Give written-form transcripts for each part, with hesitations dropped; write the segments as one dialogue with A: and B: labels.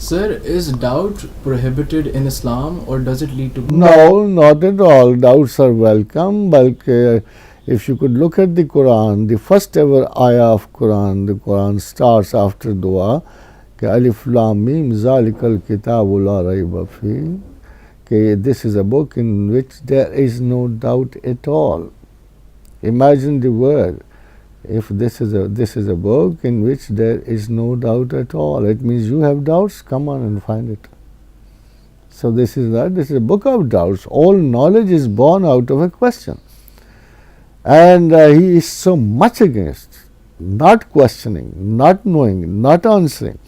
A: Sir, is doubt prohibited in Islam or does it lead to...
B: No, not at all. Doubts are welcome. But if you could look at the Quran, the first ever ayah of Quran, the Quran starts after dua, Alif Lam Mim Zalikal Kitabu La Raiba Fi. This is a book in which there is no doubt at all. Imagine the word. If this is a book in which there is no doubt at all, it means you have doubts. Come on and find it. So this is a book of doubts. All knowledge is born out of a question, and he is so much against not questioning, not knowing, not answering.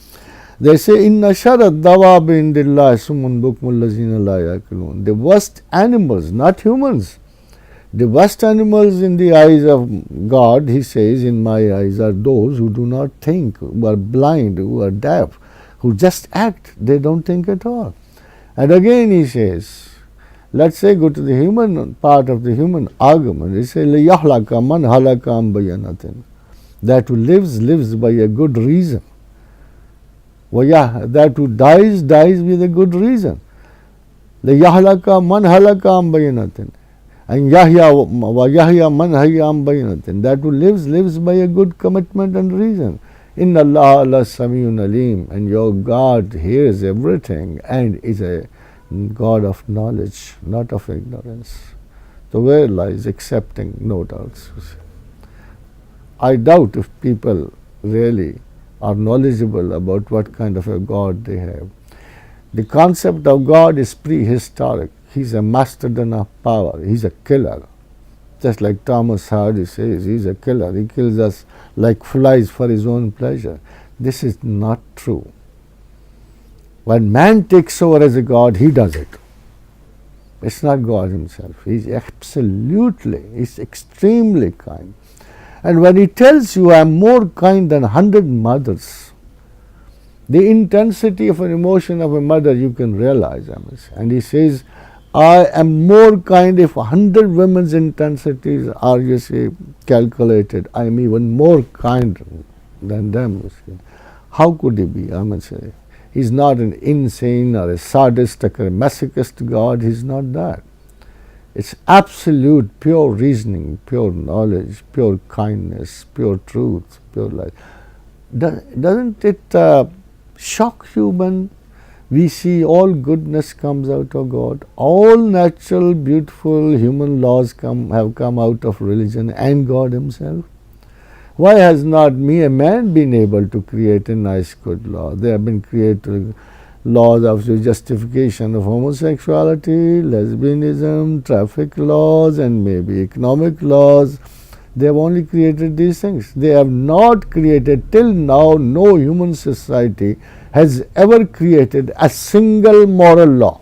B: They say, Inna sharat dawab indillah sumun bukmul lazina la yaqilun. The worst animals, not humans. The worst animals in the eyes of God, he says, in my eyes, are those who do not think, who are blind, who are deaf, who just act. They don't think at all. And again he says, let's say go to the human part of the human argument. He says, Liyahlaka man halaka am bayanatin. That who lives by a good reason. That who dies with a good reason. Liyahlaka man halaka am bayanatin. And Yahya man hayya am bayinatin. That who lives by a good commitment and reason. Inna Allah ala samiyun alim. And your God hears everything and is a God of knowledge, not of ignorance. So where lies accepting no doubts? I doubt if people really are knowledgeable about what kind of a God they have. The concept of God is prehistoric. He's a mastodon of power. He's a killer. Just like Thomas Hardy says, he's a killer. He kills us like flies for his own pleasure. This is not true. When man takes over as a God, he does it. It's not God himself. He's extremely kind. And when he tells you, I am more kind than 100 mothers, the intensity of an emotion of a mother you can realize. And he says, I am more kind. If 100 women's intensities are, you see, calculated, I am even more kind than them. You see. How could he be? I must say, he's not an insane or a sadistic or a masochist God. He's not that. It's absolute, pure reasoning, pure knowledge, pure kindness, pure truth, pure life. Doesn't it shock you when we see all goodness comes out of God? All natural, beautiful human laws have come out of religion and God himself. Why has not a man been able to create a nice, good law? There have been created laws of the justification of homosexuality, lesbianism, traffic laws, and maybe economic laws. They have only created these things. They have not created, till now, no human society has ever created a single moral law.